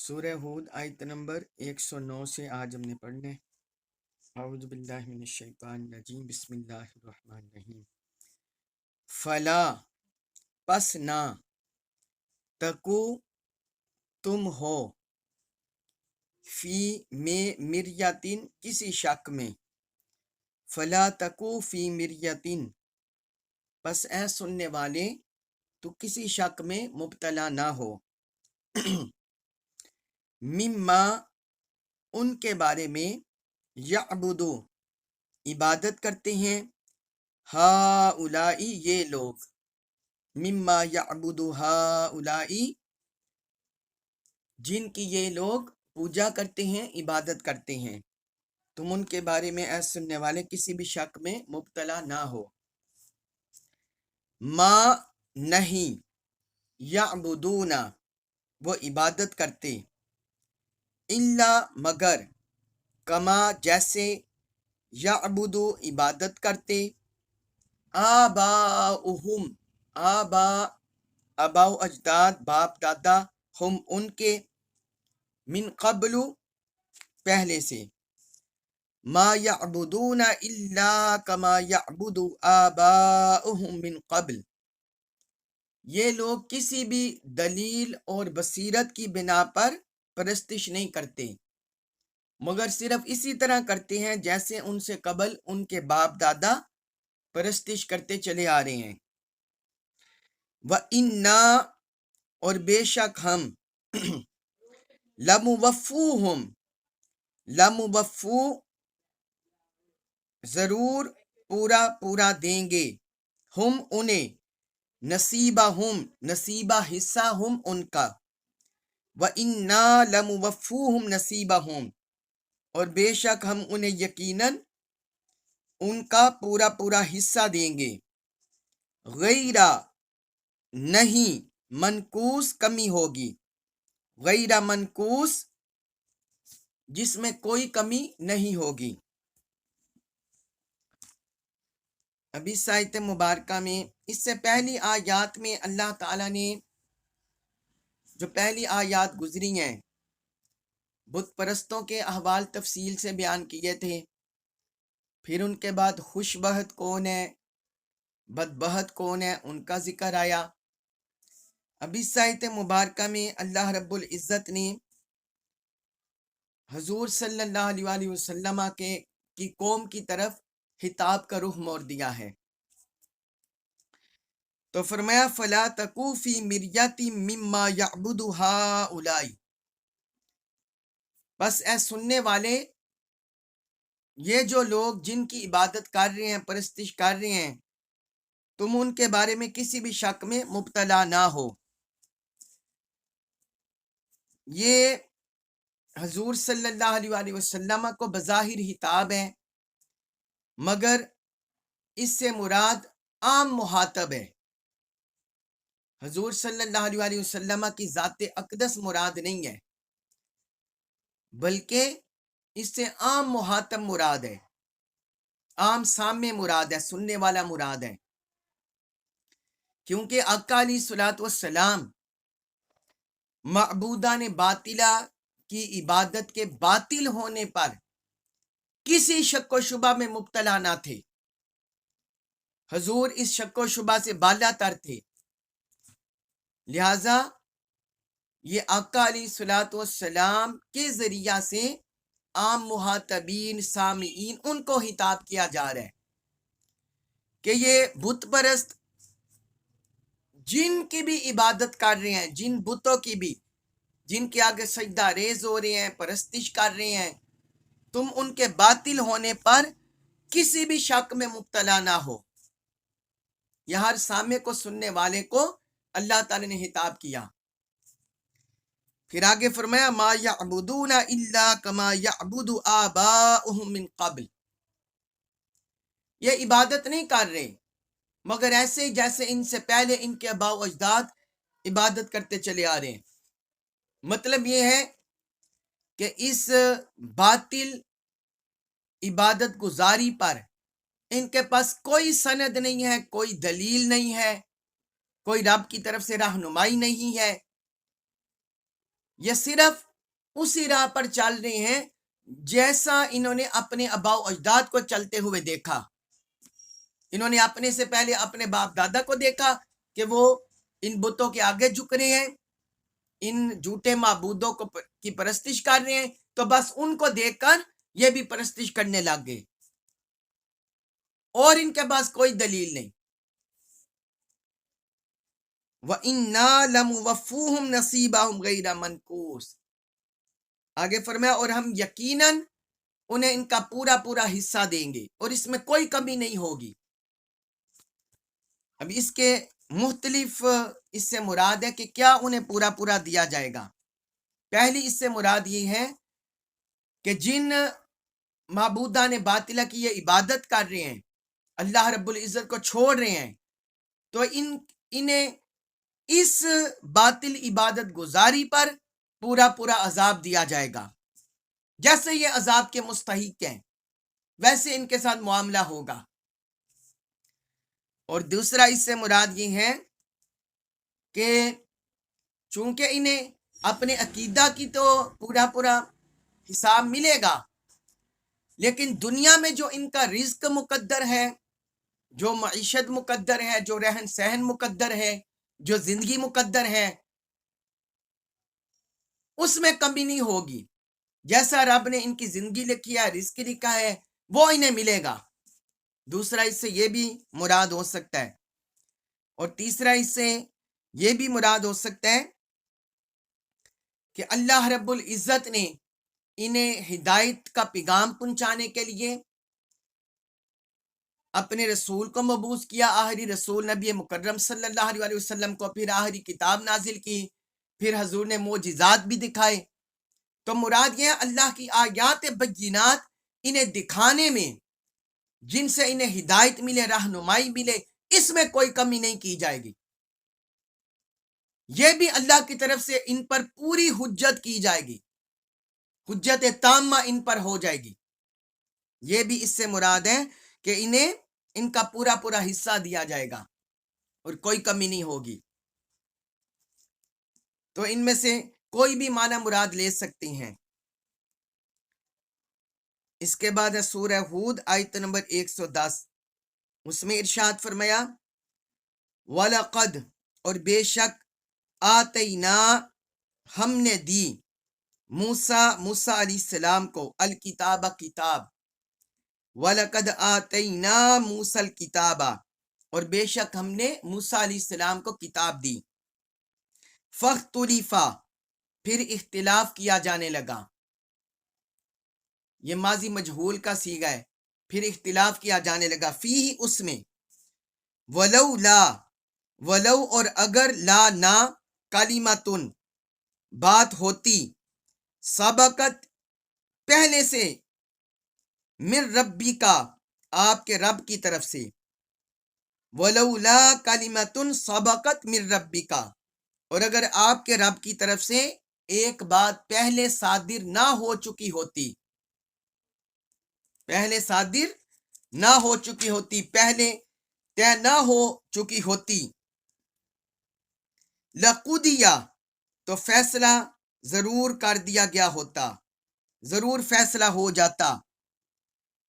سورہ ہود آیت نمبر 109 سے آج ہم نے پڑھنے۔ اعوذ باللہ من الشیطان الرجیم، بسم اللہ الرحمن الرحیم۔ فلا پس نہ، تکو تم ہو، فی میں مریتن کسی شک میں، فلا تکو فی مریتن پس اے سننے والے تو کسی شک میں مبتلا نہ ہو، مما ان کے بارے میں یعبدو عبادت کرتے ہیں، ہاؤلائی یہ لوگ، مما یعبدو ہاؤلائی جن کی یہ لوگ پوجا کرتے ہیں، عبادت کرتے ہیں، تم ان کے بارے میں اے سننے والے کسی بھی شک میں مبتلا نہ ہو۔ ما نہیں، یعبدون وہ عبادت کرتے، الا مگر، کما جیسے، یعبدو عبادت کرتے، آباؤہم آبا و اجداد باپ دادا، ہم ان کے، من قبل پہلے سے، ما یعبدون الا کما یعبد آباؤہم من قبل یہ لوگ کسی بھی دلیل اور بصیرت کی بنا پر پرستش نہیں کرتے، مگر صرف اسی طرح کرتے ہیں جیسے ان سے قبل ان کے باپ دادا پرستش کرتے چلے آ رہے ہیں۔ وَإِنَّا اور بے شک ہم، لَمُوَفُّوهُم لَمُوَفُّو ضرور پورا دیں گے، ہم انہیں، نصیبہ حصہ ہم ان کا، وَإِنَّا لَمُوَفُّوهُم نَصِيبَهُمْ اور بے شک ہم انہیں یقیناً ان کا پورا حصہ دیں گے، غیر نہیں منقوص کمی ہوگی، غیر منقوص جس میں کوئی کمی نہیں ہوگی۔ اب اس آیت مبارکہ میں اس سے پہلی آیات میں اللہ تعالیٰ نے جو پہلی آیات گزری ہیں بت پرستوں کے احوال تفصیل سے بیان کیے تھے، پھر ان کے بعد خوش بخت کون ہے، بد بخت کون ہے، ان کا ذکر آیا۔ اب اس آیت مبارکہ میں اللہ رب العزت نے حضور صلی اللہ علیہ وسلم کی قوم کی طرف خطاب کا رخ موڑ دیا ہے، تو فرمایا فلا تکو فی مریت مما یعبد ہؤلاء بس اے سننے والے یہ جو لوگ جن کی عبادت کر رہے ہیں، پرستش کر رہے ہیں، تم ان کے بارے میں کسی بھی شک میں مبتلا نہ ہو۔ یہ حضور صلی اللہ علیہ وسلم کو بظاہر خطاب ہے، مگر اس سے مراد عام مخاطب ہے، حضور صلی اللہ علیہ وسلم کی ذات اقدس مراد نہیں ہے، بلکہ اس سے عام مخاطب مراد ہے، عام سامع مراد ہے، سننے والا مراد ہے، کیونکہ آقا علیہ الصلوۃ والسلام معبودان باطلہ کی عبادت کے باطل ہونے پر کسی شک و شبہ میں مبتلا نہ تھے، حضور اس شک و شبہ سے بالا تر تھے، لہٰذا یہ آقا علیہ الصلوۃ والسلام کے ذریعہ سے عام مخاطبین سامعین ان کو خطاب کیا جا رہا ہے کہ یہ بت پرست جن کی بھی عبادت کر رہے ہیں، جن بتوں کی بھی جن کے آگے سجدہ ریز ہو رہے ہیں، پرستش کر رہے ہیں، تم ان کے باطل ہونے پر کسی بھی شک میں مبتلا نہ ہو۔ یہ ہر سامع کو، سننے والے کو اللہ تعالی نے خطاب کیا۔ پھر آگے فرمایا ما یعبدون الا کما یعبد آباؤہم من قبل یہ عبادت نہیں کر رہے مگر ایسے ہی جیسے ان سے پہلے ان کے آباء و اجداد عبادت کرتے چلے آ رہے ہیں۔ مطلب یہ ہے کہ اس باطل عبادت گزاری پر ان کے پاس کوئی سند نہیں ہے، کوئی دلیل نہیں ہے، کوئی رب کی طرف سے رہنمائی نہیں ہے، یہ صرف اسی راہ پر چل رہے ہیں جیسا انہوں نے اپنے آباء و اجداد کو چلتے ہوئے دیکھا۔ انہوں نے اپنے سے پہلے اپنے باپ دادا کو دیکھا کہ وہ ان بتوں کے آگے جھک رہے ہیں، ان جھوٹے معبودوں کی پرستش کر رہے ہیں، تو بس ان کو دیکھ کر یہ بھی پرستش کرنے لگ گئے، اور ان کے پاس کوئی دلیل نہیں۔ وَإِنَّا لَمُوَفُّوهُمْ نَصِيبَهُمْ غَيْرَ مَنْقُوصٍ، آگے فرمایا اور ہم یقیناً انہیں ان کا پورا پورا حصہ دیں گے اور اس میں کوئی کمی نہیں ہوگی۔ اب اس کے مختلف اس سے مراد ہے کہ کیا انہیں پورا پورا دیا جائے گا۔ پہلی اس سے مراد یہ ہے کہ جن معبودان باطلہ کی یہ عبادت کر رہے ہیں، اللہ رب العزت کو چھوڑ رہے ہیں، تو انہیں اس باطل عبادت گزاری پر پورا پورا عذاب دیا جائے گا۔ جیسے یہ عذاب کے مستحق ہیں ویسے ان کے ساتھ معاملہ ہوگا۔ اور دوسرا اس سے مراد یہ ہے کہ چونکہ انہیں اپنے عقیدہ کی تو پورا پورا حساب ملے گا، لیکن دنیا میں جو ان کا رزق مقدر ہے، جو معیشت مقدر ہے، جو رہن سہن مقدر ہے، جو زندگی مقدر ہے، اس میں کمی نہیں ہوگی۔ جیسا رب نے ان کی زندگی لکھی ہے، رزق لکھا ہے، وہ انہیں ملے گا۔ دوسرا اس سے یہ بھی مراد ہو سکتا ہے، اور تیسرا اس سے یہ بھی مراد ہو سکتا ہے کہ اللہ رب العزت نے انہیں ہدایت کا پیغام پہنچانے کے لیے اپنے رسول کو مبعوث کیا، آخری رسول نبی مکرم صلی اللہ علیہ وسلم کو، پھر آخری کتاب نازل کی، پھر حضور نے معجزات بھی دکھائے۔ تو مراد یہ ہے اللہ کی آیات بینات انہیں دکھانے میں، جن سے انہیں ہدایت ملے، رہنمائی ملے، اس میں کوئی کمی نہیں کی جائے گی۔ یہ بھی اللہ کی طرف سے ان پر پوری حجت کی جائے گی، حجت تامہ ان پر ہو جائے گی۔ یہ بھی اس سے مراد ہے کہ انہیں ان کا پورا پورا حصہ دیا جائے گا اور کوئی کمی نہیں ہوگی۔ تو ان میں سے کوئی بھی معنی مراد لے سکتے ہیں۔ اس کے بعد ہے سورہ ہود آیت نمبر 110، اس میں ارشاد فرمایا وَلَقَدْ، اور بے شک آتینا، ہم نے دی، موسیٰ علیہ السلام کو، الکتاب، کتاب، وَلَقَدْ آتَيْنَا مُوسَى الْكِتَابَ، اور بے شک ہم نے موسیٰ علیہ السلام کو کتاب دی، فَاخْتُلِفَ، پھر اختلاف کیا جانے لگا۔ یہ ماضی مجہول کا صیغہ ہے، پھر اختلاف کیا جانے لگا، فیہ، اس میں، وَلَوْ لا، ولو اور اگر، لا نہ، کلمتن، بات ہوتی، سبقت، پہلے سے، من ربی کا، آپ کے رب کی طرف سے، ولولا کلمتن سبقت من ربی کا، اور اگر آپ کے رب کی طرف سے ایک بات پہلے صادر نہ ہو چکی ہوتی، پہلے صادر نہ ہو چکی ہوتی، پہلے طے نہ ہو چکی ہوتی، لقضیہ، تو فیصلہ ضرور کر دیا گیا ہوتا، ضرور فیصلہ ہو جاتا،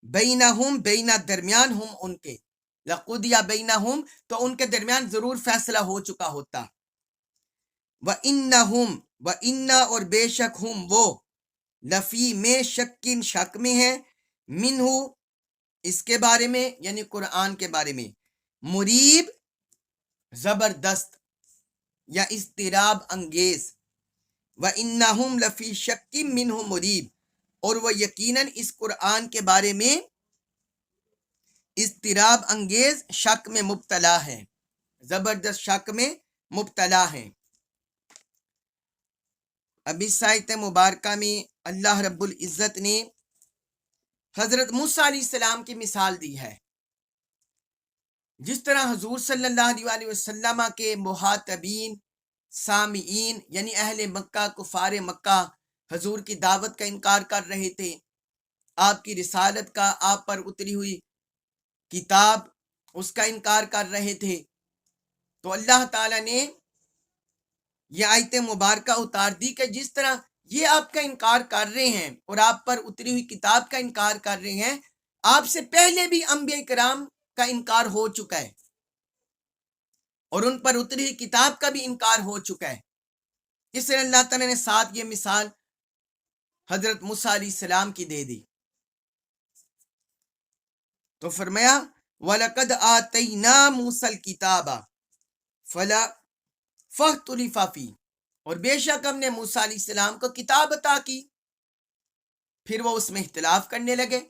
بینہم، بینا، درمیان، ہم ان کے، لقضیہ بینہم، تو ان کے درمیان ضرور فیصلہ ہو چکا ہوتا، وَإِنَّهُمْ، وَإِنَّا، اور بے شک ہم وہ، لفی، میں، شکن، شک میں ہے، منہ، اس کے بارے میں، یعنی قرآن کے بارے میں، مریب، زبردست یا اضطراب انگیز، وَإِنَّهُمْ لَفِي شَكٍّ مِّنْهُ مُرِيبٍ، اور وہ یقیناً اس قرآن کے بارے میں اضطراب انگیز شک میں مبتلا ہے، زبردست شک میں مبتلا ہے۔ اب اس آیت مبارکہ میں اللہ رب العزت نے حضرت موسیٰ علیہ السلام کی مثال دی ہے۔ جس طرح حضور صلی اللہ علیہ وسلم کے مخاطبین، سامعین، یعنی اہل مکہ، کفار مکہ، حضور کی دعوت کا انکار کر رہے تھے، آپ کی رسالت کا، آپ پر اتری ہوئی کتاب، اس کا انکار کر رہے تھے، تو اللہ تعالیٰ نے یہ آیت مبارکہ اتار دی کہ جس طرح یہ آپ کا انکار کر رہے ہیں اور آپ پر اتری ہوئی کتاب کا انکار کر رہے ہیں، آپ سے پہلے بھی انبیاء کرام کا انکار ہو چکا ہے اور ان پر اتری ہوئی کتاب کا بھی انکار ہو چکا ہے۔ اس لیے اللہ تعالیٰ نے ساتھ یہ مثال حضرت موسیٰ علیہ السلام کی دے دی۔ تو فرمایا وَلَقَدْ آتَيْنَا مُوسَى الْكِتَابَ فَلَا فَاخْتُلِفَ فِيهِ، اور بے شک ہم نے موسیٰ علیہ السلام کو کتاب عطا کی، پھر وہ اس میں اختلاف کرنے لگے۔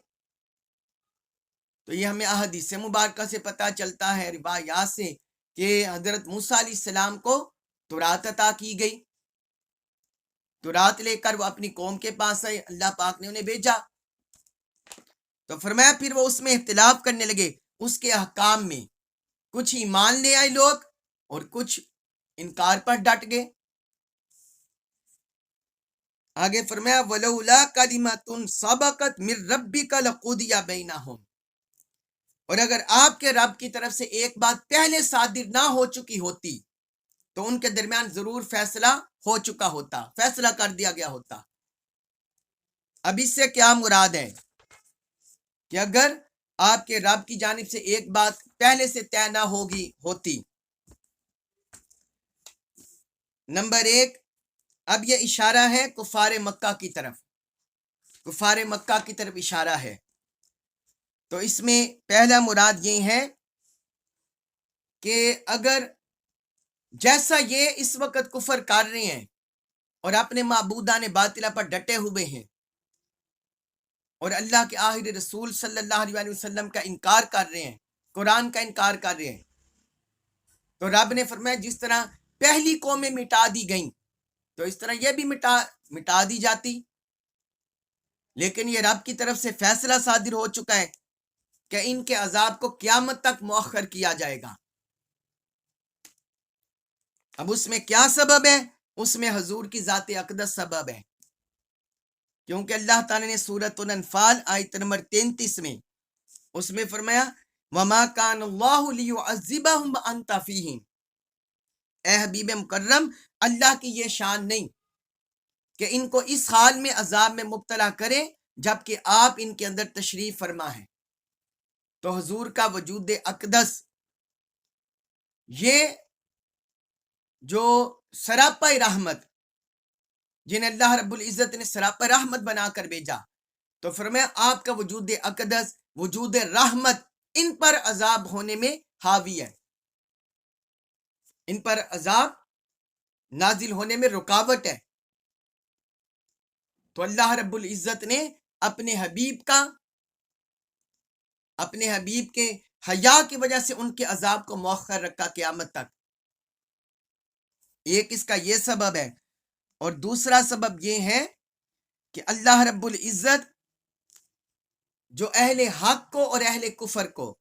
تو یہ ہمیں احادیث مبارکہ سے پتہ چلتا ہے، روایات سے، کہ حضرت موسیٰ علیہ السلام کو تورات عطا کی گئی، تورات لے کر وہ اپنی قوم کے پاس آئے، اللہ پاک نے انہیں بھیجا۔ تو فرمایا پھر وہ اس میں اختلاف کرنے لگے، اس کے احکام میں، کچھ ایمان لے آئے لوگ اور کچھ انکار پر ڈٹ گئے۔ آگے فرمایا وَلَوْلَا كَلِمَةٌ سَبَقَتْ مِن رَبِّكَ لَقُضِيَ بَيْنَهُمْ، اور اگر آپ کے رب کی طرف سے ایک بات پہلے صادر نہ ہو چکی ہوتی تو ان کے درمیان ضرور فیصلہ ہو چکا ہوتا، فیصلہ کر دیا گیا ہوتا۔ اب اس سے کیا مراد ہے کہ اگر آپ کے رب کی جانب سے ایک بات پہلے سے طے نہ ہوتی، نمبر ایک، اب یہ اشارہ ہے کفار مکہ کی طرف، کفار مکہ کی طرف اشارہ ہے۔ تو اس میں پہلا مراد یہ ہے کہ اگر جیسا یہ اس وقت کفر کر رہے ہیں اور اپنے معبودان باطلہ پر ڈٹے ہوئے ہیں اور اللہ کے آخری رسول صلی اللہ علیہ وسلم کا انکار کر رہے ہیں، قرآن کا انکار کر رہے ہیں، تو رب نے فرمایا جس طرح پہلی قومیں مٹا دی گئیں تو اس طرح یہ بھی مٹا دی جاتی، لیکن یہ رب کی طرف سے فیصلہ صادر ہو چکا ہے کہ ان کے عذاب کو قیامت تک مؤخر کیا جائے گا۔ اب اس میں کیا سبب ہے؟ اس میں حضور کی ذات اقدس سبب ہے، کیونکہ اللہ تعالی نے سورۃ الانفال آیت نمبر 33 میں اس میں فرمایا وَمَا كَانَ اللَّهُ لِيُعَذِّبَهُمْ وَأَنْتَ فِيهِمْ، اے حبیب مکرم، اللہ کی یہ شان نہیں کہ ان کو اس حال میں عذاب میں مبتلا کرے جبکہ آپ ان کے اندر تشریف فرما ہے۔ تو حضور کا وجود اقدس، یہ جو سراپا رحمت، جنہیں اللہ رب العزت نے سراپا رحمت بنا کر بھیجا، تو فرمایا آپ کا وجود اقدس، وجود رحمت ان پر عذاب ہونے میں حاوی ہے، ان پر عذاب نازل ہونے میں رکاوٹ ہے۔ تو اللہ رب العزت نے اپنے حبیب کے حیا کی وجہ سے ان کے عذاب کو مؤخر رکھا قیامت تک۔ ایک اس کا یہ سبب ہے، اور دوسرا سبب یہ ہے کہ اللہ رب العزت جو اہل حق کو اور اہل کفر کو،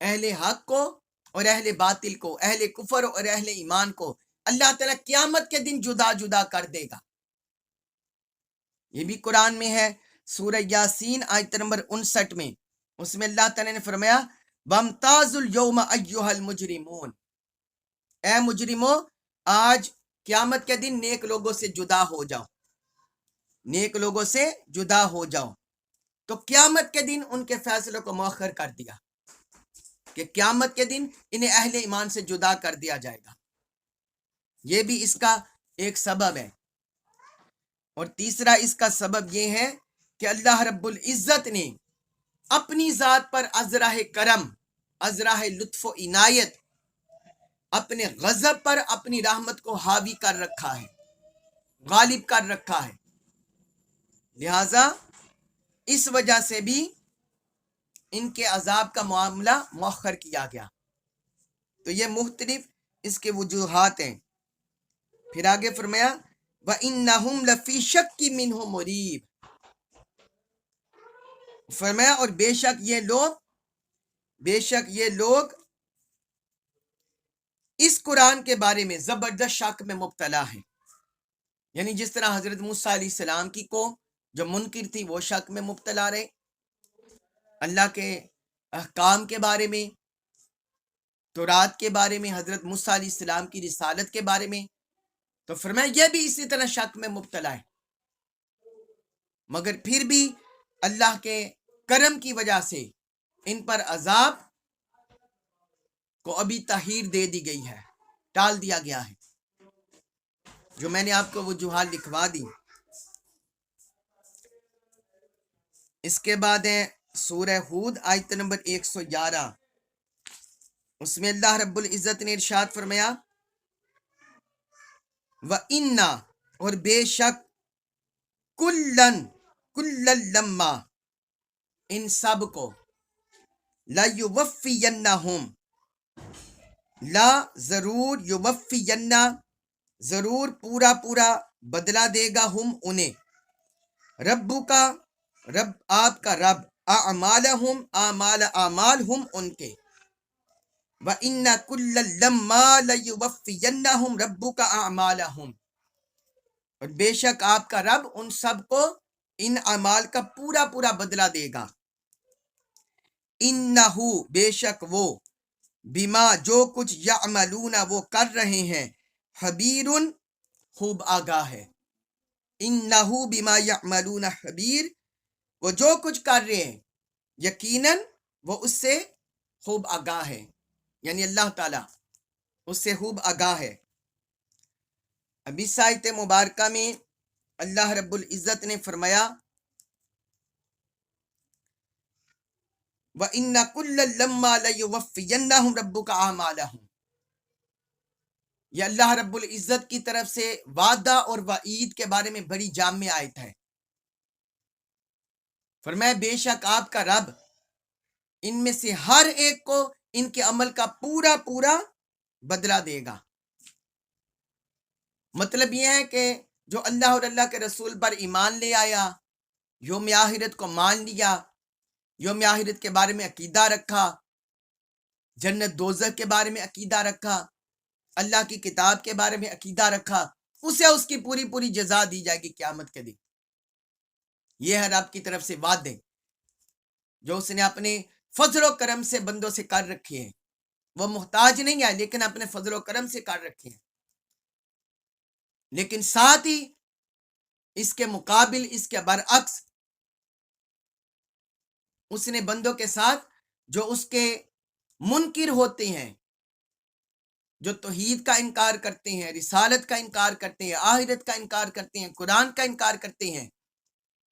اہل حق کو اور اہل باطل کو، اہل کفر اور اہل ایمان کو اللہ تعالیٰ قیامت کے دن جدا جدا کر دے گا۔ یہ بھی قرآن میں ہے، سورہ یاسین آیت نمبر 59 میں، اس میں اللہ تعالیٰ نے فرمایا وَامْتَازُوا الْيَوْمَ أَيُّهَا الْمُجْرِمُونَ، اے مجرموں آج قیامت کے دن نیک لوگوں سے جدا ہو جاؤ، نیک لوگوں سے جدا ہو جاؤ۔ تو قیامت کے دن ان کے فیصلوں کو مؤخر کر دیا کہ قیامت کے دن انہیں اہل ایمان سے جدا کر دیا جائے گا۔ یہ بھی اس کا ایک سبب ہے۔ اور تیسرا اس کا سبب یہ ہے کہ اللہ رب العزت نے اپنی ذات پر ازراہ کرم، ازراہ لطف و عنایت، اپنے غضب پر اپنی رحمت کو حاوی کر رکھا ہے، غالب کر رکھا ہے، لہذا اس وجہ سے بھی ان کے عذاب کا معاملہ مؤخر کیا گیا۔ تو یہ مختلف اس کے وجوہات ہیں۔ پھر آگے فرمایا وَإِنَّهُمْ لَفِي شَكٍّ مِّنْهُ مُرِيبٍ، فرمایا اور بے شک یہ لوگ اس قرآن کے بارے میں زبردست شک میں مبتلا ہیں، یعنی جس طرح حضرت موسیٰ علیہ السلام کی قوم جو منکر تھی وہ شک میں مبتلا رہے، اللہ کے احکام کے بارے میں، تورات کے بارے میں، حضرت موسیٰ علیہ السلام کی رسالت کے بارے میں، تو فرمایا یہ بھی اسی طرح شک میں مبتلا ہے، مگر پھر بھی اللہ کے کرم کی وجہ سے ان پر عذاب کو ابھی تاخیر دے دی گئی ہے، ٹال دیا گیا ہے، جو میں نے آپ کو وجوہات لکھوا دی۔ اس کے بعد ہے سورہ ہود آیت نمبر 111، اس میں اللہ رب العزت نے ارشاد فرمایا وَإِنَّا، اور بے شک، کُلًّا لَمَّا، ان سب کو، لَيُوَفِّيَنَّهُمْ، لا ضرور، یوفینہ ضرور، پورا پورا بدلہ دے گا، ہم انہیں، ربو کا رب، آپ کا رب، اعمالہم اعمال ہم ان کے، وَإِنَّ كُلًّا لَمَّا لَيُوَفِّيَنَّهُمْ رَبُّكَ أَعْمَالَهُمْ، اور بے شک آپ کا رب ان سب کو ان اعمال کا پورا پورا بدلہ دے گا۔ انہو، بے شک وہ، بما، جو کچھ، یعملون، وہ کر رہے ہیں، خبیر، خوب آگاہ ہے۔ انہو بما یعملون خبیر، وہ جو کچھ کر رہے ہیں یقیناً وہ اس سے خوب آگاہ ہے، یعنی اللہ تعالیٰ اس سے خوب آگاہ ہے۔ ابھی آیت مبارکہ میں اللہ رب العزت نے فرمایا وَإِنَّ كُلًّا لَمَّا لَيُوَفِّيَنَّهُمْ رَبُّكَ أَعْمَالَهُمْ، یہ اللہ رب العزت کی طرف سے وعدہ اور وعید کے بارے میں بڑی جامع آیت ہے۔ فرمایا بے شک آپ کا رب ان میں سے ہر ایک کو ان کے عمل کا پورا پورا بدلہ دے گا۔ مطلب یہ ہے کہ جو اللہ اور اللہ کے رسول پر ایمان لے آیا، یوم آخرت کو مان لیا، یوم آخرت کے بارے میں عقیدہ رکھا، جنت دوزخ کے بارے میں عقیدہ رکھا، اللہ کی کتاب کے بارے میں عقیدہ رکھا، اسے اس کی پوری پوری جزا دی جائے گی قیامت کے دن۔ یہ ہے رب کی طرف سے وعدے جو اس نے اپنے فضل و کرم سے بندوں سے کر رکھے ہیں۔ وہ محتاج نہیں ہے لیکن اپنے فضل و کرم سے کر رکھے ہیں، لیکن ساتھ ہی اس کے مقابل، اس کے برعکس، اس نے بندوں کے ساتھ جو اس کے منکر ہوتے ہیں، جو توحید کا انکار کرتے ہیں، رسالت کا انکار کرتے ہیں، آخرت کا انکار کرتے ہیں، قرآن کا انکار کرتے ہیں،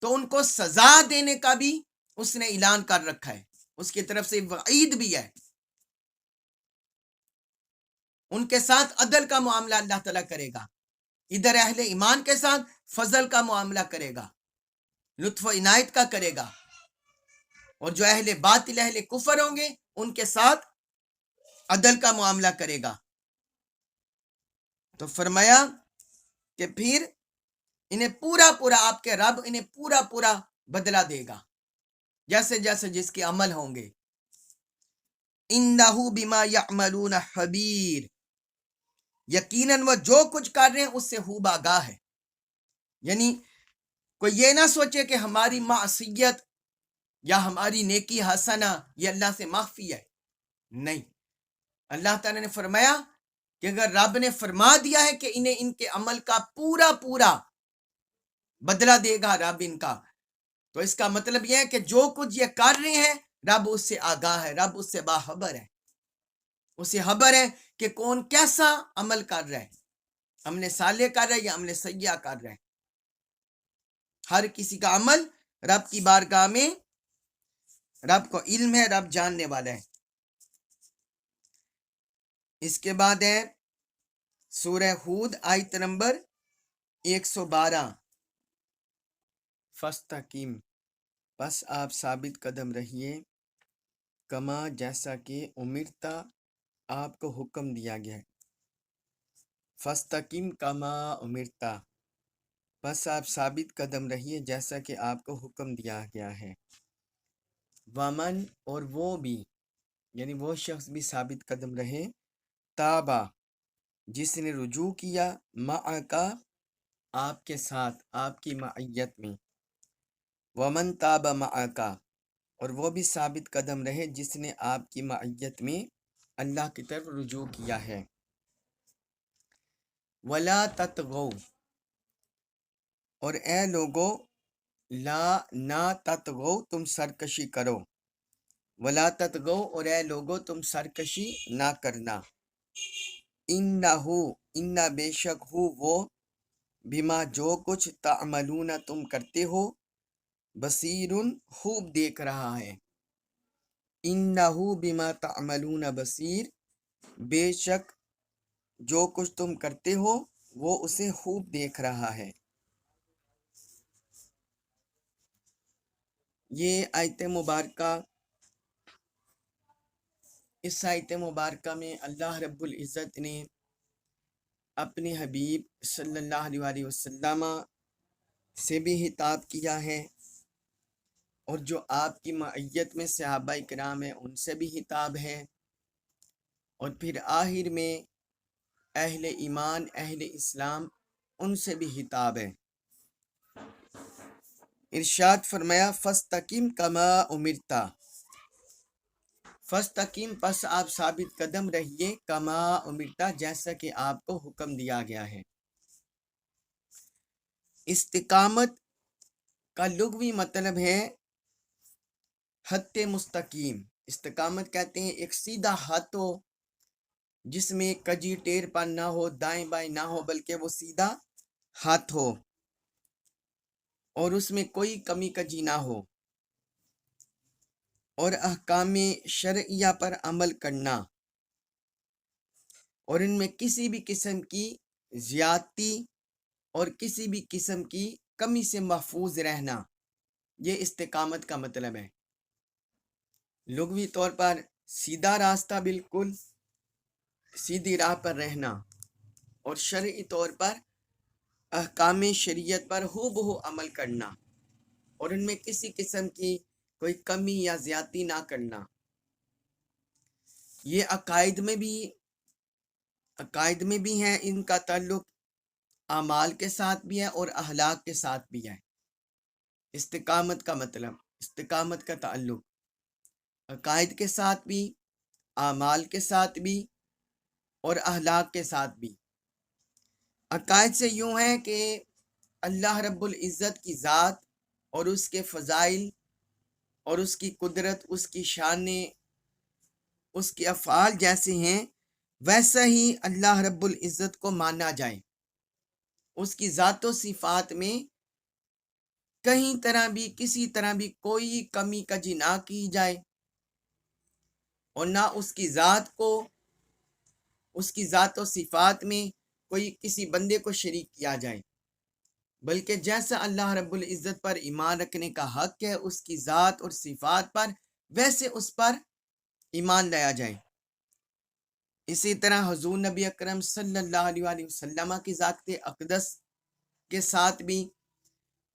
تو ان کو سزا دینے کا بھی اس نے اعلان کر رکھا ہے، اس کی طرف سے وعید بھی ہے۔ ان کے ساتھ عدل کا معاملہ اللہ تعالیٰ کرے گا، ادھر اہل ایمان کے ساتھ فضل کا معاملہ کرے گا، لطف و عنایت کا کرے گا، اور جو اہل باطل، اہل کفر ہوں گے ان کے ساتھ عدل کا معاملہ کرے گا۔ تو فرمایا کہ پھر انہیں پورا پورا، آپ کے رب انہیں پورا پورا بدلہ دے گا، جیسے جیسے جس کے عمل ہوں گے۔ انہو بما یعملون خبیر، یقیناً وہ جو کچھ کر رہے ہیں اس سے خوب آگاہ ہے۔ یعنی کوئی یہ نہ سوچے کہ ہماری معصیت یا ہماری نیکی حسنہ یہ اللہ سے مخفی ہے، نہیں، اللہ تعالیٰ نے فرمایا کہ اگر رب نے فرما دیا ہے کہ انہیں ان کے عمل کا پورا پورا بدلہ دے گا رب ان کا، تو اس کا مطلب یہ ہے کہ جو کچھ یہ کر رہے ہیں رب اس سے آگاہ ہے، رب اس سے باخبر ہے، اسے خبر ہے کہ کون کیسا عمل کر رہا ہے، عمل صالح کر رہا ہے یا عمل سیئہ کر رہا ہے۔ ہر کسی کا عمل رب کی بارگاہ میں رب کو علم ہے، رب جاننے والا ہے۔ اس کے بعد ہے سورہ ہود آیت نمبر 112، فاستقیم، پس آپ ثابت قدم رہیے، کما، جیسا کہ، امرتا، آپ کو حکم دیا گیا ہے، فاستقیم کما امرتا، پس آپ ثابت قدم رہیے جیسا کہ آپ کو حکم دیا گیا ہے، ومن، اور وہ بھی، یعنی وہ شخص بھی ثابت قدم رہے، تابا، جس نے رجوع کیا، معکا، آپ کے ساتھ، آپ کی معیت میں، ومن تاب معکا، اور وہ بھی ثابت قدم رہے جس نے آپ کی معیت میں اللہ کی طرف رجوع کیا ہے۔ ولا تطغو، اور اے لوگو لا نہ تطغو تم سرکشی کرو، ولا تطغو اور اے لوگو تم سرکشی نہ کرنا، انہ بے شک ہو وہ، بما جو کچھ تعملون تم کرتے ہو، بصیرن خوب دیکھ رہا ہے، انہ بما تعملون بصیر، بے شک جو کچھ تم کرتے ہو وہ اسے خوب دیکھ رہا ہے۔ یہ آیت مبارکہ، اس آیت مبارکہ میں اللہ رب العزت نے اپنے حبیب صلی اللہ علیہ وآلہ وسلم سے بھی خطاب کیا ہے، اور جو آپ کی معیت میں صحابہ کرام ہیں ان سے بھی خطاب ہے، اور پھر آخر میں اہل ایمان اہل اسلام ان سے بھی خطاب ہے۔ ارشاد فرمایا فاستقم کما امرتا، فاستقم پس آپ ثابت قدم رہیے، کما امرتا جیسا کہ آپ کو حکم دیا گیا ہے۔ استقامت کا لغوی مطلب ہے خط مستقیم، استقامت کہتے ہیں ایک سیدھا خط ہو جس میں کجی ٹیر پر نہ ہو، دائیں بائیں نہ ہو، بلکہ وہ سیدھا خط ہو اور اس میں کوئی کمی کجی نہ ہو، اور احکام شرعیہ پر عمل کرنا، اور ان میں کسی بھی قسم کی زیادتی اور کسی بھی قسم کی کمی سے محفوظ رہنا، یہ استقامت کا مطلب ہے۔ لغوی طور پر سیدھا راستہ، بالکل سیدھی راہ پر رہنا، اور شرعی طور پر احکام شریعت پر ہو بہو عمل کرنا، اور ان میں کسی قسم کی کوئی کمی یا زیادتی نہ کرنا۔ یہ عقائد میں بھی ہیں، ان کا تعلق اعمال کے ساتھ بھی ہے اور اخلاق کے ساتھ بھی ہے۔ استقامت کا مطلب، استقامت کا تعلق عقائد کے ساتھ بھی، اعمال کے ساتھ بھی اور اخلاق کے ساتھ بھی۔ عقائد سے یوں ہے کہ اللہ رب العزت کی ذات اور اس کے فضائل اور اس کی قدرت، اس کی شانیں، اس کے افعال جیسے ہیں ویسا ہی اللہ رب العزت کو مانا جائے، اس کی ذات و صفات میں کہیں طرح بھی کسی طرح بھی کوئی کمی کجی نہ کی جائے، اور نہ اس کی ذات و صفات میں کوئی کسی بندے کو شریک کیا جائے، بلکہ جیسا اللہ رب العزت پر ایمان رکھنے کا حق ہے اس کی ذات اور صفات پر، ویسے اس پر ایمان لایا جائے۔ اسی طرح حضور نبی اکرم صلی اللہ علیہ وآلہ وسلم کی ذات اقدس کے ساتھ بھی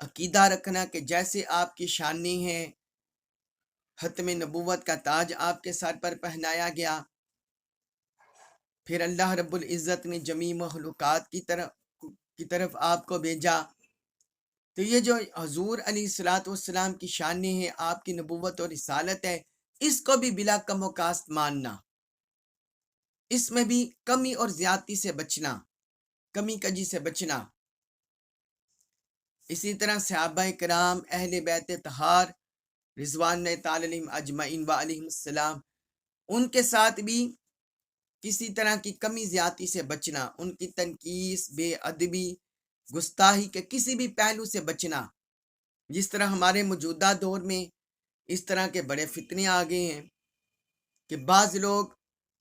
عقیدہ رکھنا کہ جیسے آپ کی شانیں ہیں، ختم نبوت کا تاج آپ کے سر پر پہنایا گیا، پھر اللہ رب العزت نے جمیع مخلوقات کی طرف آپ کو بھیجا، تو یہ جو حضور علیہ الصلوۃ والسلام کی شانیں ہیں، آپ کی نبوت اور رسالت ہے، اس کو بھی بلا کم و کاست ماننا، اس میں بھی کمی اور زیادتی سے بچنا، کمی کجی سے بچنا۔ اسی طرح صحابہ کرام اہل بیت طہار رضوان اللہ تعالی علیہم اجمعین و علیہم السلام، ان کے ساتھ بھی کسی طرح کی کمی زیادتی سے بچنا، ان کی تنقیص، بے ادبی، گستاخی کے کسی بھی پہلو سے بچنا۔ جس طرح ہمارے موجودہ دور میں اس طرح کے بڑے فتنے آ گئے ہیں کہ بعض لوگ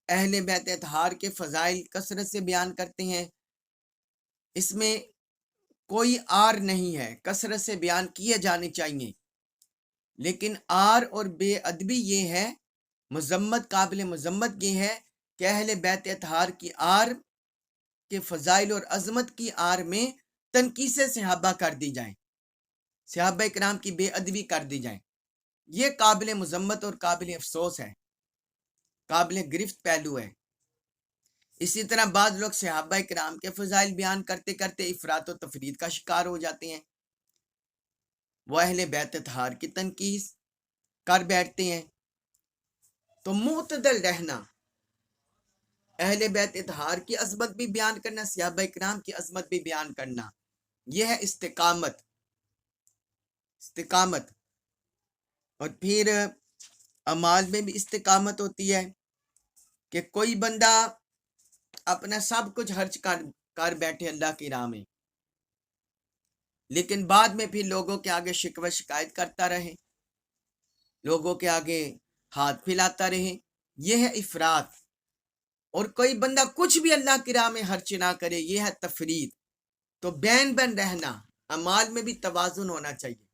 اہل بیت اطہار کے فضائل کثرت سے بیان کرتے ہیں، اس میں کوئی آر نہیں ہے، کثرت سے بیان کیے جانے چاہیے، لیکن آر اور بے ادبی یہ ہے، مذمت، قابل مذمت یہ ہے کہ اہل بیت اطہار کی آر کے فضائل اور عظمت کی آر میں تنقیص صحابہ کر دی جائیں، صحابہ کرام کی بے ادبی کر دی جائے، یہ قابل مذمت اور قابل افسوس ہے، قابل گرفت پہلو ہے۔ اسی طرح بعض لوگ صحابہ کرام کے فضائل بیان کرتے کرتے افراط و تفرید کا شکار ہو جاتے ہیں، وہ اہل بیت اطہار کی تنقیص کر بیٹھتے ہیں۔ تو معتدل رہنا، اہل بیت اطہار کی عظمت بھی بیان کرنا، صحابہ کرام کی عظمت بھی بیان کرنا، یہ ہے استقامت۔ اور پھر اعمال میں بھی استقامت ہوتی ہے کہ کوئی بندہ اپنا سب کچھ خرچ کر بیٹھے اللہ کی راہ میں، لیکن بعد میں پھر لوگوں کے آگے شکوہ شکایت کرتا رہے، لوگوں کے آگے ہاتھ پھیلاتا رہے، یہ ہے افراط۔ اور کوئی بندہ کچھ بھی اللہ کی راہ میں خرچ نہ کرے، یہ ہے تفرید۔ تو بین رہنا، اعمال میں بھی توازن ہونا چاہیے۔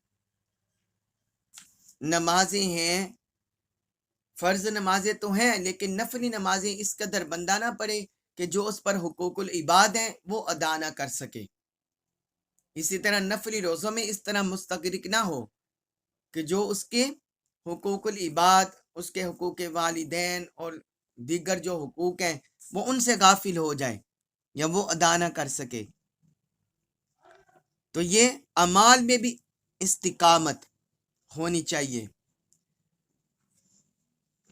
نمازیں ہیں، فرض نمازیں تو ہیں، لیکن نفلی نمازیں اس قدر بندہ نہ پڑھے کہ جو اس پر حقوق العباد ہیں وہ ادا نہ کر سکے۔ اسی طرح نفلی روزوں میں اس طرح مستغرق نہ ہو کہ جو اس کے حقوق العباد، اس کے حقوق والدین اور دیگر جو حقوق ہیں وہ ان سے غافل ہو جائے یا وہ ادا نہ کر سکے۔ تو یہ اعمال میں بھی استقامت ہونی چاہیے۔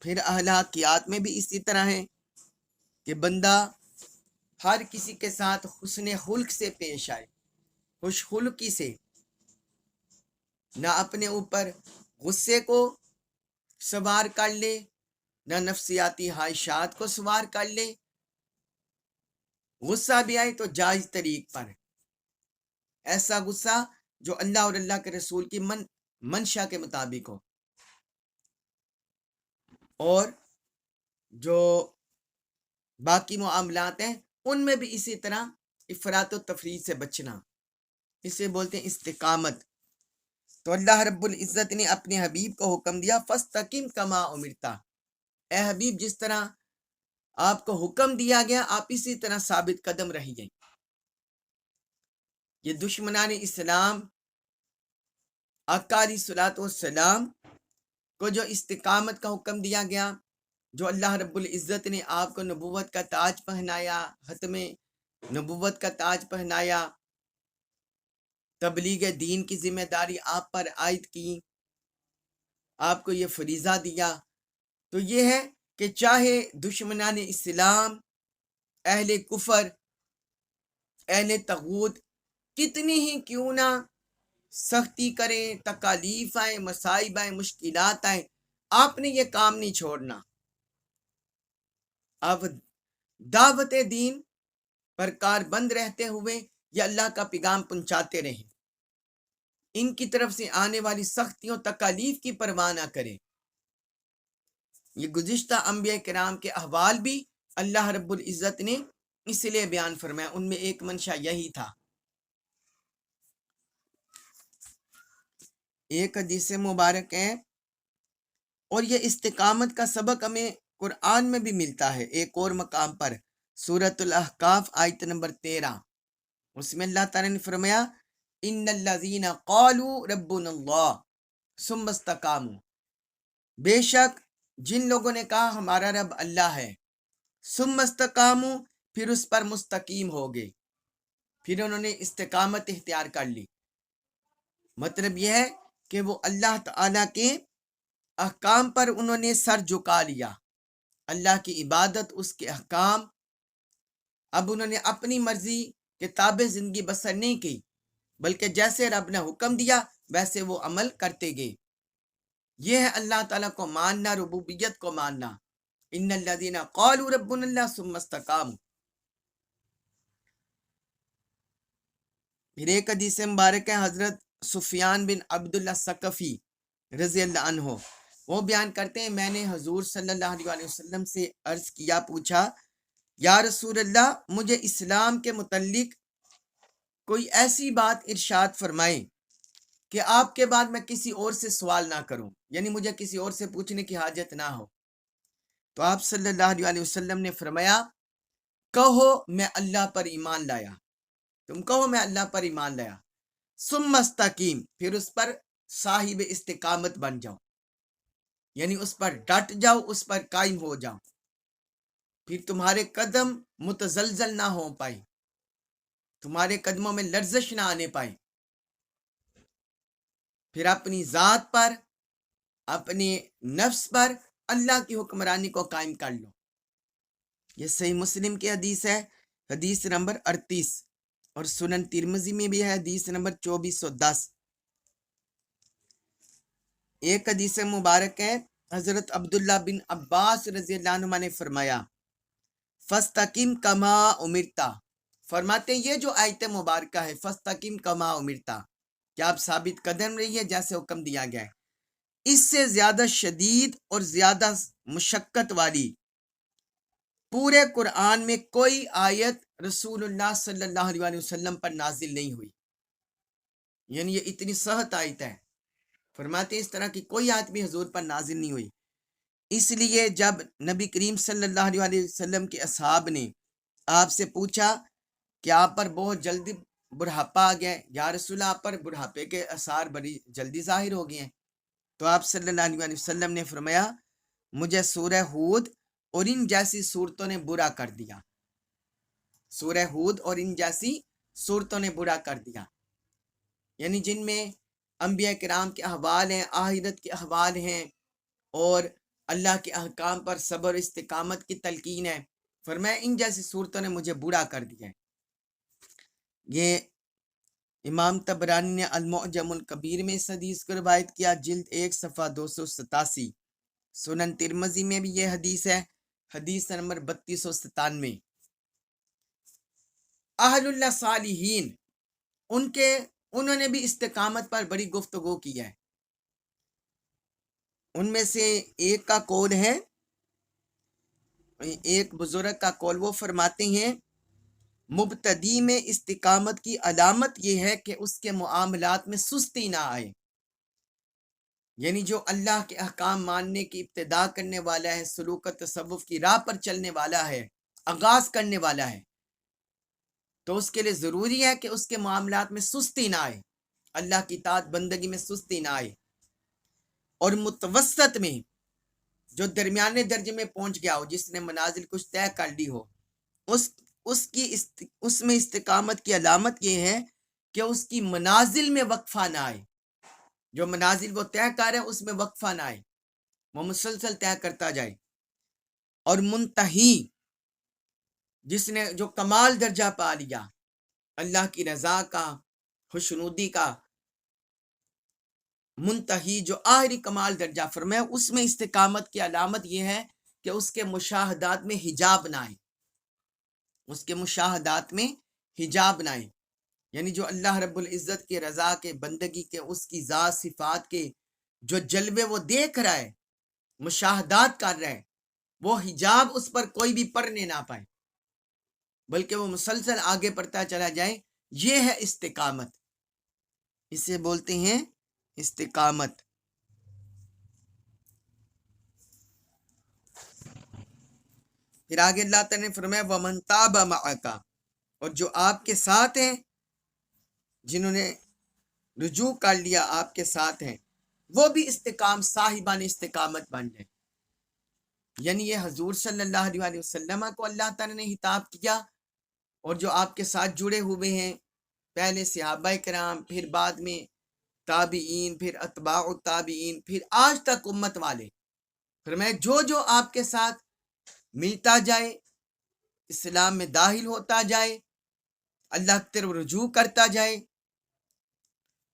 پھر اخلاقیات میں بھی اسی طرح ہے کہ بندہ ہر کسی کے ساتھ حسن خلق سے پیش آئے، خوش خلقی سے، نہ اپنے اوپر غصے کو سوار کر لے، نہ نفسیاتی خواہشات کو سوار کر لے۔ غصہ بھی آئے تو جائز طریق پر، ایسا غصہ جو اللہ اور اللہ کے رسول کی منشا کے مطابق ہو۔ اور جو باقی معاملات ہیں ان میں بھی اسی طرح افراط و تفریط سے بچنا، اسے بولتے ہیں استقامت۔ تو اللہ رب العزت نے اپنے حبیب کو حکم دیا فاستقم کما امرتا، اے حبیب جس طرح آپ کو حکم دیا گیا آپ اسی طرح ثابت قدم رہیے۔ یہ دشمنان اسلام آقا علیہ الصلوۃ والسلام کو جو استقامت کا حکم دیا گیا، جو اللہ رب العزت نے آپ کو نبوت کا تاج پہنایا، ختم نبوت کا تاج پہنایا، تبلیغ دین کی ذمہ داری آپ پر عائد کی، آپ کو یہ فریضہ دیا، تو یہ ہے کہ چاہے دشمنان اسلام، اہل کفر، اہل طاغوت کتنی ہی کیوں نہ سختی کریں، تکالیف آئیں، مصائب آئیں، مشکلات آئیں، آپ نے یہ کام نہیں چھوڑنا۔ آپ دعوت دین پر کار بند رہتے ہوئے یہ اللہ کا پیغام پہنچاتے رہیں، ان کی طرف سے آنے والی سختیوں تکالیف کی پرواہ نہ کریں۔ یہ گزشتہ انبیاء کرام کے احوال بھی اللہ رب العزت نے اس لیے بیان فرمایا، ان میں ایک منشا یہی تھا۔ ایک حدیث مبارک ہے، اور یہ استقامت کا سبق ہمیں قرآن میں بھی ملتا ہے ایک اور مقام پر، سورۃ الاحقاف آیت نمبر 13، اس میں اللہ تعالیٰ نے فرمایا ان الذین قالوا ربنا اللہ ثم استقاموا، بے شک جن لوگوں نے کہا ہمارا رب اللہ ہے، ثم استقاموا پھر اس پر مستقیم ہو گئے، پھر انہوں نے استقامت اختیار کر لی۔ مطلب یہ ہے کہ وہ اللہ تعالیٰ کے احکام پر انہوں نے سر جھکا لیا، اللہ کی عبادت، اس کے احکام، اب انہوں نے اپنی مرضی کے تابع زندگی بسر نہیں کی، بلکہ جیسے رب نے حکم دیا ویسے وہ عمل کرتے گئے۔ یہ ہے اللہ تعالیٰ کو ماننا، ربوبیت کو ماننا، ان الذین قالوا ربنا اللہ ثم استقاموا۔ پھر ایک حدیث مبارک ہے حضرت سفیان بن عبداللہ ثقفی رضی اللہ عنہ، وہ بیان کرتے ہیں میں نے حضور صلی اللہ علیہ وسلم سے عرض کیا، پوچھا یا رسول اللہ مجھے اسلام کے متعلق کوئی ایسی بات ارشاد فرمائیں کہ آپ کے بعد میں کسی اور سے سوال نہ کروں، یعنی مجھے کسی اور سے پوچھنے کی حاجت نہ ہو۔ تو آپ صلی اللہ علیہ وسلم نے فرمایا کہو میں اللہ پر ایمان لایا، تم کہو میں اللہ پر ایمان لایا، ثم استقیم پھر اس پر صاحب استقامت بن جاؤ، یعنی اس پر ڈٹ جاؤ، اس پر قائم ہو جاؤ، پھر تمہارے قدم متزلزل نہ ہو پائے، تمہارے قدموں میں لرزش نہ آنے پائے، پھر اپنی ذات پر، اپنے نفس پر اللہ کی حکمرانی کو قائم کر لو۔ یہ صحیح مسلم کی حدیث ہے، حدیث نمبر 38، اور سنن ترمذی میں بھی ہے حدیث نمبر 2410۔ ایک حدیث مبارک ہے، حضرت عبداللہ بن عباس رضی اللہ عنہ نے فرمایا فَاسْتَقِمْ كَمَا أُمِرْتَ، فرماتے ہیں یہ جو آیت مبارکہ ہے فَاسْتَقِمْ كَمَا أُمِرْتَ، کہ آپ ثابت قدم رہیے جیسے حکم دیا گیا ہے۔ اس سے زیادہ شدید اور زیادہ مشقت والی پورے قرآن میں کوئی آیت رسول اللہ صلی اللہ علیہ وسلم پر نازل نہیں ہوئی، یعنی یہ اتنی سخت آیت ہے۔ فرماتے ہیں اس طرح کی کوئی آیت بھی حضور پر نازل نہیں ہوئی۔ اس لیے جب نبی کریم صلی اللہ علیہ وسلم کے اصحاب نے آپ سے پوچھا کہ آپ پر بہت جلدی بڑھاپا آ گیا ہے، یا رسول اللہ آپ پر بڑھاپے کے آثار بڑی جلدی ظاہر ہو گئے ہیں، تو آپ صلی اللہ علیہ وسلم نے فرمایا مجھے سورہ ہود اور ان جیسی صورتوں نے برا کر دیا، سورہ ہود اور ان جیسی صورتوں نے برا کر دیا، یعنی جن میں انبیاء کرام کے احوال ہیں، آخرت کے احوال ہیں، اور اللہ کے احکام پر صبر استقامت کی تلقین ہے۔ فرمایا ان جیسی صورتوں نے مجھے برا کر دیا ہے۔ یہ امام طبرانی نے المعجم الکبیر میں اس حدیث کو روایت کیا، جلد 1 صفحہ 287۔ سنن ترمذی میں بھی یہ حدیث ہے، حدیث نمبر 3297۔ اہل اللہ صالحین انہوں نے بھی استقامت پر بڑی گفتگو کی ہے۔ ان میں سے ایک کا قول ہے، ایک بزرگ کا قول، وہ فرماتے ہیں مبتدی میں استقامت کی علامت یہ ہے کہ اس کے معاملات میں سستی نہ آئے، یعنی جو اللہ کے احکام ماننے کی ابتدا کرنے والا ہے، سلوک و تصوف کی راہ پر چلنے والا ہے، آغاز کرنے والا ہے، تو اس کے لیے ضروری ہے کہ اس کے معاملات میں سستی نہ آئے، اللہ کی اطاعت بندگی میں سستی نہ آئے۔ اور متوسط میں جو درمیانے درجے میں پہنچ گیا ہو، جس نے منازل کچھ طے کر لی ہو، اس میں استقامت کی علامت یہ ہے کہ اس کی منازل میں وقفہ نہ آئے، جو منازل وہ طے کر ہے اس میں وقفہ نہ آئے، وہ مسلسل طے کرتا جائے۔ اور منتہی، جس نے جو کمال درجہ پا لیا اللہ کی رضا کا، خوشنودی کا، منتہی جو آخری کمال درجہ فرمایا، اس میں استقامت کی علامت یہ ہے کہ اس کے مشاہدات میں حجاب نہ آئے، اس کے مشاہدات میں حجاب نہ آئے، یعنی جو اللہ رب العزت کے رضا کے، بندگی کے، اس کی ذات صفات کے جو جلوے وہ دیکھ رہا ہے، مشاہدات کر رہا ہے، وہ حجاب اس پر کوئی بھی پڑھنے نہ پائے، بلکہ وہ مسلسل آگے بڑھتا چلا جائے۔ یہ ہے استقامت، اسے بولتے ہیں استقامت۔ پھر آگے اللہ تعالیٰ نے فرمایا وَمَن تَابَ مَعَكَ، اور جو آپ کے ساتھ ہیں، جنہوں نے رجوع کر لیا آپ کے ساتھ ہیں، وہ بھی صاحبان استقامت بن جائیں، یعنی یہ حضور صلی اللہ علیہ وسلم کو اللہ تعالیٰ نے خطاب کیا، اور جو آپ کے ساتھ جڑے ہوئے ہیں، پہلے صحابہ کرام، پھر بعد میں تابعین، پھر اتباع التابعین، پھر آج تک امت والے، فرمایا جو آپ کے ساتھ ملتا جائے، اسلام میں داخل ہوتا جائے، اللہ کی طرف رجوع کرتا جائے،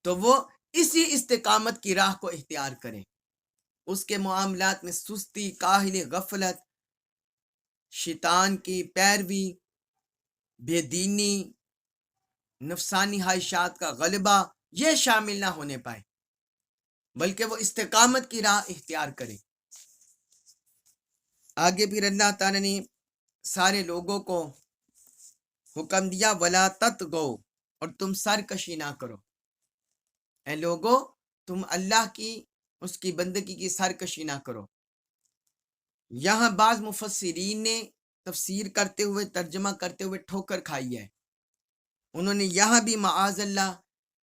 تو وہ اسی استقامت کی راہ کو اختیار کرے، اس کے معاملات میں سستی، کاہلی، غفلت، شیطان کی پیروی، بے دینی، نفسانی خواہشات کا غلبہ، یہ شامل نہ ہونے پائے، بلکہ وہ استقامت کی راہ اختیار کرے۔ آگے پھر اللہ تعالیٰ نے سارے لوگوں کو حکم دیا وَلَا تَطْغَوْا، اور تم سرکشی نہ کرو، اے لوگو تم اللہ کی، اس کی بندگی کی سرکشی نہ کرو۔ یہاں بعض مفسرین نے تفسیر کرتے ہوئے، ترجمہ کرتے ہوئے ٹھوکر کھائی ہے، انہوں نے یہاں بھی معاذ اللہ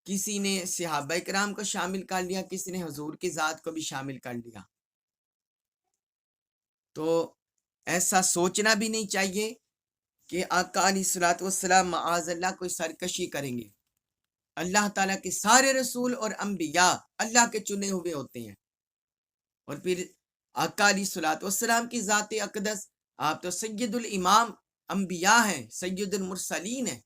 کسی نے صحابہ کرام کو شامل کر لیا، کسی نے حضور کی ذات کو بھی شامل کر لیا، تو ایسا سوچنا بھی نہیں چاہیے کہ آقا علیہ الصلوۃ والسلام معاذ اللہ کوئی سرکشی کریں گے۔ اللہ تعالیٰ کے سارے رسول اور انبیاء اللہ کے چنے ہوئے ہوتے ہیں، اور پھر آقا علیہ الصلوۃ والسلام کی ذات اقدس آپ تو سید الامام انبیاء ہیں، سید المرسلین ہیں،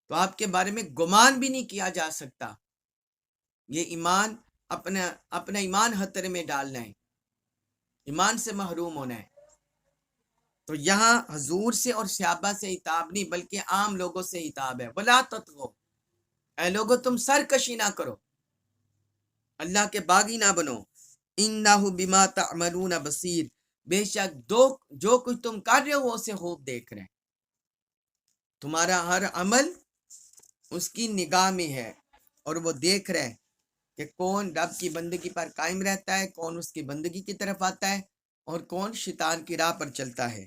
تو آپ کے بارے میں گمان بھی نہیں کیا جا سکتا۔ یہ ایمان اپنا ایمان خطرے میں ڈالنا ہے، ایمان سے محروم ہونا ہے۔ تو یہاں حضور سے اور صحابہ سے خطاب نہیں بلکہ عام لوگوں سے خطاب ہے۔ وَلَا تَطْغَوْا، اے لوگو تم سرکشی نہ کرو، اللہ کے باغی نہ بنو۔ اِنَّهُ بِمَا تَعْمَلُونَ بَصِيرٌ، بے شک جو کچھ تم کر رہے ہو وہ اسے خوب دیکھ رہے ہیں، تمہارا ہر عمل اس کی نگاہ میں ہے اور وہ دیکھ رہے ہیں کہ کون رب کی بندگی پر قائم رہتا ہے، کون اس کی بندگی کی طرف آتا ہے اور کون شیطان کی راہ پر چلتا ہے۔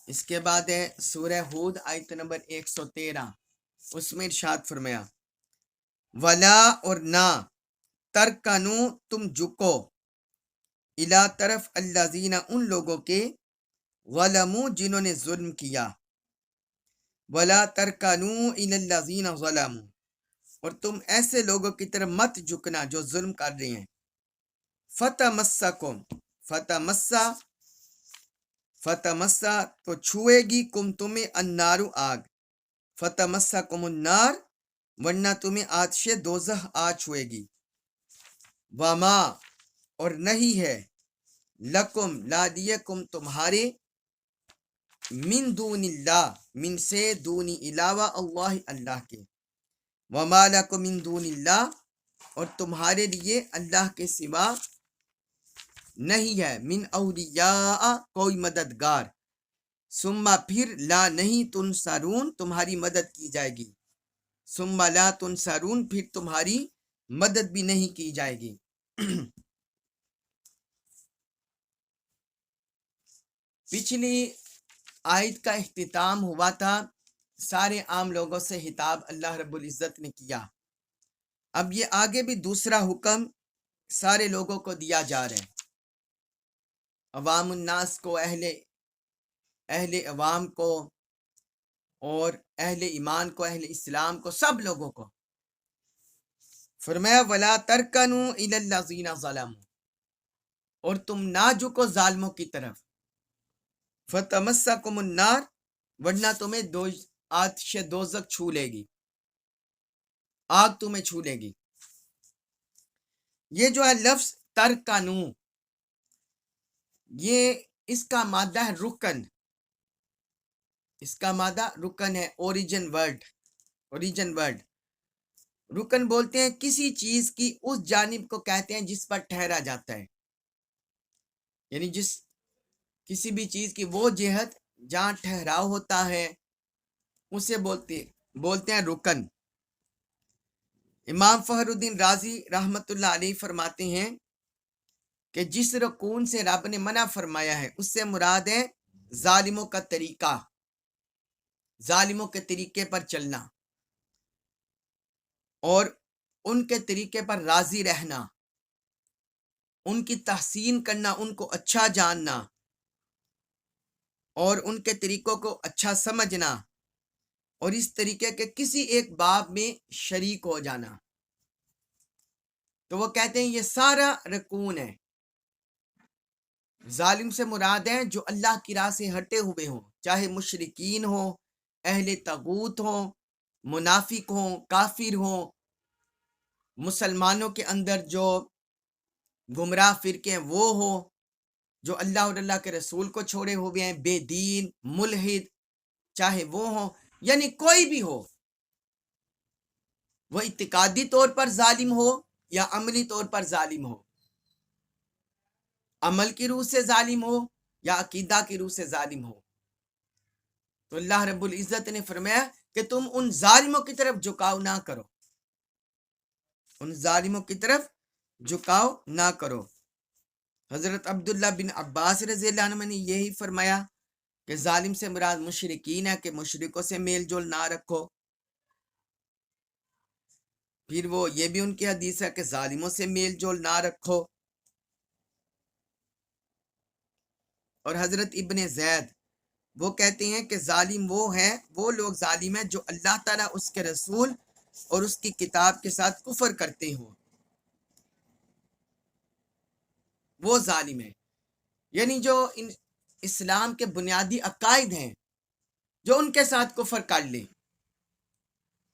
اس کے بعد ہے سورہ ہود آیت نمبر 113، اس میں ارشاد فرمایا ولا اور نہ ترکنو تم جھکو الا طرف الذین ان لوگوں کے ظلموا جنہوں نے ظلم کیا، ولا ترکنو الی الذین ظلموا، اور تم ایسے لوگوں کی طرف مت جھکنا جو ظلم کر رہے ہیں۔ فتمسا تو چھوئے گی کم تمہیں النار آگ، فتمسکم النار ورنہ تمہیں آتش دوزخ آگ چھوئے گی۔ وما اور نہیں ہے لکم لا دیکم تمہارے من دون اللہ من سے دونی علاوہ اللہ اللہ کے، وما لکم من دون اللہ اور تمہارے لیے اللہ کے سوا نہیں ہے من اولیاء کوئی مددگار، ثم پھر لا نہیں تنصرون تمہاری مدد کی جائے گی، ثم لا تنصرون پھر تمہاری مدد بھی نہیں کی جائے گی۔ پچھلی آیت کا اختتام ہوا تھا، سارے عام لوگوں سے خطاب اللہ رب العزت نے کیا۔ اب یہ آگے بھی دوسرا حکم سارے لوگوں کو دیا جا رہا ہے، عوام الناس کو، اہل عوام کو اور اہل ایمان کو، اہل اسلام کو، سب لوگوں کو۔ فرمایا ولا ترکنوا الی الذین ظلموا، اور تم نہ جھکو ظالموں کی طرف، فتمسکم النار ورنہ تمہیں آتش دوزخ چھو لے گی، آگ تمہیں چھو لے گی۔ یہ جو ہے لفظ ترکنو، یہ اس کا مادہ ہے رکن، اس کا مادہ رکن ہے، اوریجن ورڈ۔ رکن بولتے ہیں کسی چیز کی اس جانب کو کہتے ہیں جس پر ٹھہرا جاتا ہے، یعنی کسی بھی چیز کی وہ جہت جہاں ٹھہراؤ ہوتا ہے اسے بولتے ہیں رکن۔ امام فخر الدین رازی رحمت اللہ علیہ فرماتے ہیں کہ جس رکون سے رب نے منع فرمایا ہے اس سے مراد ہے ظالموں کا طریقہ، ظالموں کے طریقے پر چلنا اور ان کے طریقے پر راضی رہنا، ان کی تحسین کرنا، ان کو اچھا جاننا اور ان کے طریقوں کو اچھا سمجھنا اور اس طریقے کے کسی ایک باب میں شریک ہو جانا، تو وہ کہتے ہیں یہ سارا رکون ہے۔ ظالم سے مراد ہیں جو اللہ کی راہ سے ہٹے ہوئے ہوں، چاہے مشرکین ہوں، اہل طاغوت ہوں، منافق ہوں، کافر ہوں، مسلمانوں کے اندر جو گمراہ فرقے ہیں وہ ہوں، جو اللہ اور اللہ کے رسول کو چھوڑے ہوئے ہیں، بے دین، ملحد، چاہے وہ ہوں، یعنی کوئی بھی ہو، وہ اعتقادی طور پر ظالم ہو یا عملی طور پر ظالم ہو، عمل کی روح سے ظالم ہو یا عقیدہ کی روح سے ظالم ہو، تو اللہ رب العزت نے فرمایا کہ تم ان ظالموں کی طرف جھکاؤ نہ کرو، ان ظالموں کی طرف جھکاؤ نہ کرو۔ حضرت عبداللہ بن عباس رضی اللہ عنہ نے یہی فرمایا کہ ظالم سے مراد مشرکین ہے کہ مشرکوں سے میل جول نہ رکھو۔ پھر وہ یہ بھی ان کی حدیث ہے کہ ظالموں سے میل جول نہ رکھو۔ اور حضرت ابن زید وہ کہتے ہیں کہ ظالم وہ لوگ ظالم ہیں جو اللہ تعالیٰ، اس کے رسول اور اس کی کتاب کے ساتھ کفر کرتے ہوں۔ وہ ظالم ہے، یعنی جو اسلام کے بنیادی عقائد ہیں جو ان کے ساتھ کفر کر لے،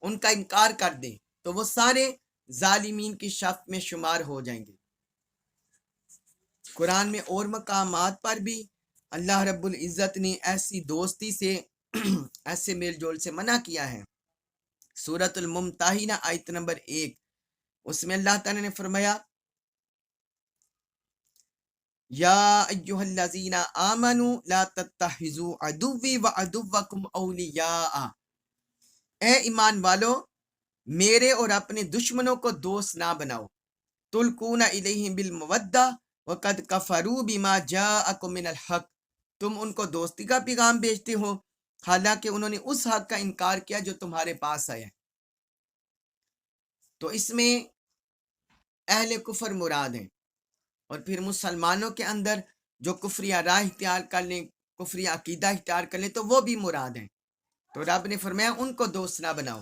ان کا انکار کر دے، تو وہ سارے ظالمین کی صف میں شمار ہو جائیں گے۔ قرآن میں اور مقامات پر بھی اللہ رب العزت نے ایسی دوستی سے ایسے میل جول سے منع کیا ہے۔ سورۃ الممتحنہ آیت نمبر 1، اس میں اللہ تعالیٰ نے فرمایا یا ایہا الذین آمنوا لا تتخذوا عدوی وعدوکم اولیاء، اے ایمان والو میرے اور اپنے دشمنوں کو دوست نہ بناؤ، تلقون الیہم بالمودہ وقد کفروا بما جاءکم من الحق، تم ان کو دوستی کا پیغام بھیجتے ہو حالانکہ انہوں نے اس حق کا انکار کیا جو تمہارے پاس آیا ہے۔ تو اس میں اہل کفر مراد ہیں، اور پھر مسلمانوں کے اندر جو کفریہ راہ اختیار کر لیں، کفریہ عقیدہ اختیار کر لیں، تو وہ بھی مراد ہیں۔ تو رب نے فرمایا ان کو دوست نہ بناؤ۔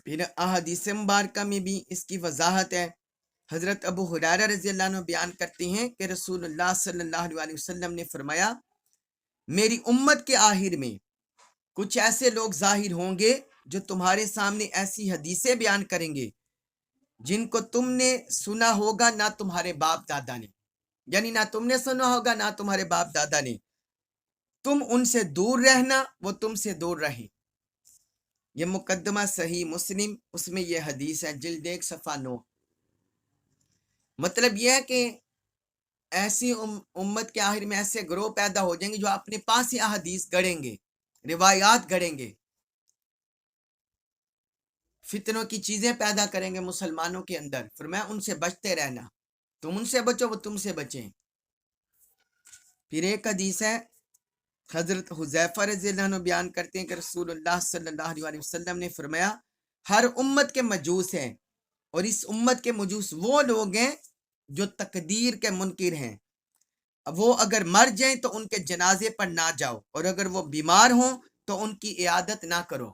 پھر احادیث مبارکہ میں بھی اس کی وضاحت ہے۔ حضرت ابو ہریرہ رضی اللہ عنہ بیان کرتے ہیں کہ رسول اللہ صلی اللہ علیہ وسلم نے فرمایا میری امت کے آخر میں کچھ ایسے لوگ ظاہر ہوں گے جو تمہارے سامنے ایسی حدیثیں بیان کریں گے جن کو تم نے سنا ہوگا نہ تمہارے باپ دادا نے، یعنی نہ تم نے سنا ہوگا نہ تمہارے باپ دادا نے، تم ان سے دور رہنا وہ تم سے دور رہیں۔ یہ مقدمہ صحیح مسلم، اس میں یہ حدیث ہے، جلد 1 صفحہ 9۔ مطلب یہ ہے کہ ایسی امت کے آخر میں ایسے گروہ پیدا ہو جائیں گے جو اپنے پاس ہی احادیث گڑیں گے، روایات گڑیں گے، فتنوں کی چیزیں پیدا کریں گے مسلمانوں کے اندر۔ فرمایا ان سے بچتے رہنا، تم ان سے بچو وہ تم سے بچیں۔ پھر ایک حدیث ہے، حضرت حذیفہ رضی اللہ عنہ بیان کرتے ہیں کہ رسول اللہ صلی اللہ علیہ وسلم نے فرمایا ہر امت کے مجوس ہیں، اور اس امت کے مجوس وہ لوگ ہیں جو تقدیر کے منکر ہیں، وہ اگر مر جائیں تو ان کے جنازے پر نہ جاؤ، اور اگر وہ بیمار ہوں تو ان کی عیادت نہ کرو۔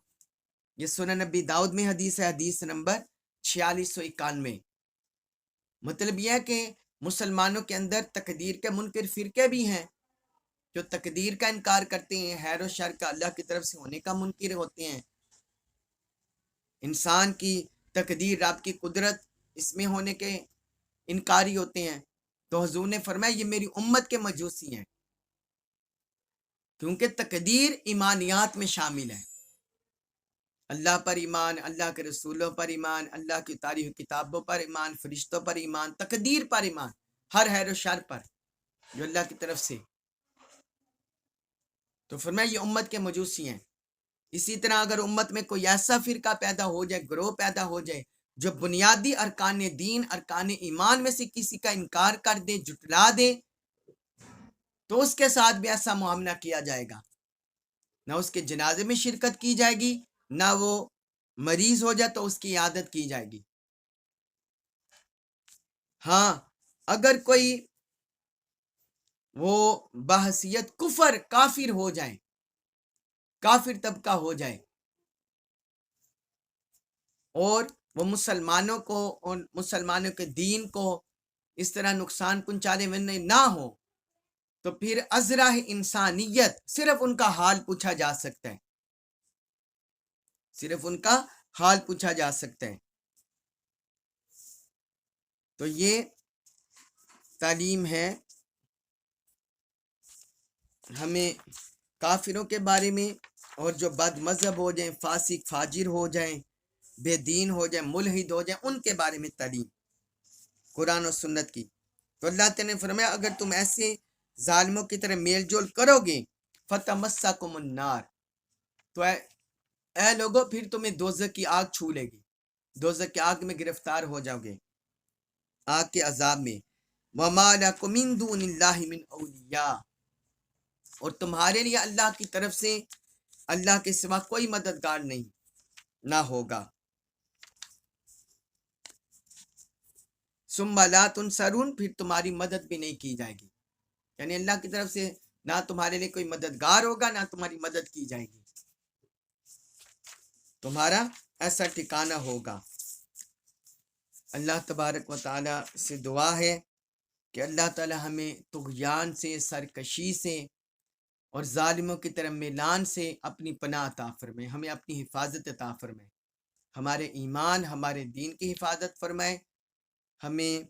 یہ سنن نبی داؤد میں حدیث ہے، حدیث نمبر 4691۔ مطلب یہ ہے کہ مسلمانوں کے اندر تقدیر کے منکر فرقے بھی ہیں جو تقدیر کا انکار کرتے ہیں، خیر و شر کا اللہ کی طرف سے ہونے کا منکر ہوتے ہیں، انسان کی تقدیر رب کی قدرت اس میں ہونے کے انکاری ہوتے ہیں۔ تو حضور نے فرمایا یہ میری امت کے مجوسی ہیں، کیونکہ تقدیر ایمانیات میں شامل ہے۔ اللہ پر ایمان، اللہ کے رسولوں پر ایمان، اللہ کی اتاری ہوئی کتابوں پر ایمان، فرشتوں پر ایمان، تقدیر پر ایمان، ہر خیر و شر پر جو اللہ کی طرف سے۔ تو فرمایا یہ امت کے مجوسی ہیں۔ اسی طرح اگر امت میں کوئی ایسا فرقہ پیدا ہو جائے، گروہ پیدا ہو جائے جو بنیادی ارکان دین، ارکان ایمان میں سے کسی کا انکار کر دے، جھٹلا دے، تو اس کے ساتھ بھی ایسا معاملہ کیا جائے گا، نہ اس کے جنازے میں شرکت کی جائے گی، نہ وہ مریض ہو جائے تو اس کی عیادت کی جائے گی۔ ہاں اگر کوئی وہ بحثیت کفر کافر ہو جائے، کافر طبقہ ہو جائے، اور وہ مسلمانوں کو اور مسلمانوں کے دین کو اس طرح نقصان پہنچانے والے نہ ہو، تو پھر ازرہ انسانیت صرف ان کا حال پوچھا جا سکتا ہے، صرف ان کا حال پوچھا جا سکتا ہے۔ تو یہ تعلیم ہے ہمیں کافروں کے بارے میں، اور جو بد مذہب ہو جائیں، فاسق فاجر ہو جائیں، بے دین ہو جائیں، ملحد ہو جائیں، ان کے بارے میں تعلیم قرآن و سنت کی۔ تو اللہ تعالیٰ نے فرمایا اگر تم ایسے ظالموں کی طرح میل جول کرو گے فتمسکم النار، تو اے لوگوں پھر تمہیں دوزخ کی آگ چھو لے گی، دوزخ کی آگ میں گرفتار ہو جاؤ گے، آگ کے عذاب میں۔ وَمَا لَكُم مِّن دُونِ اللَّهِ مِنْ أَوْلِيَاءَ، اور تمہارے لیے اللہ کی طرف سے اللہ کے سوا کوئی مددگار نہیں نہ ہوگا۔ ثُمَّ لَا تُنصَرُونَ، پھر تمہاری مدد بھی نہیں کی جائے گی، یعنی اللہ کی طرف سے نہ تمہارے لیے کوئی مددگار ہوگا، نہ تمہاری مدد کی جائے گی، تمہارا ایسا ٹھکانہ ہوگا۔ اللہ تبارک و تعالیٰ سے دعا ہے کہ اللہ تعالیٰ ہمیں طغیان سے، سرکشی سے اور ظالموں کی طرف میلان سے اپنی پناہ عطا فرمائے، ہمیں اپنی حفاظت عطا فرمائے، ہمارے ایمان ہمارے دین کی حفاظت فرمائے، ہمیں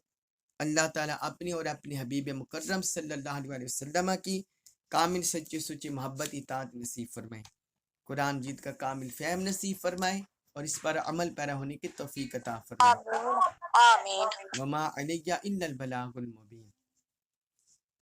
اللہ تعالیٰ اپنی اور اپنے حبیب مکرم صلی اللہ علیہ وسلم کی کامل سچی سچی محبت اطاعت نصیب فرمائے، قرآن مجید کا کامل فہم نصیب فرمائے اور اس پر عمل پیرا ہونے کی توفیق عطا فرمائے۔ آمین۔ وما علیہ الا البلاغ المبین۔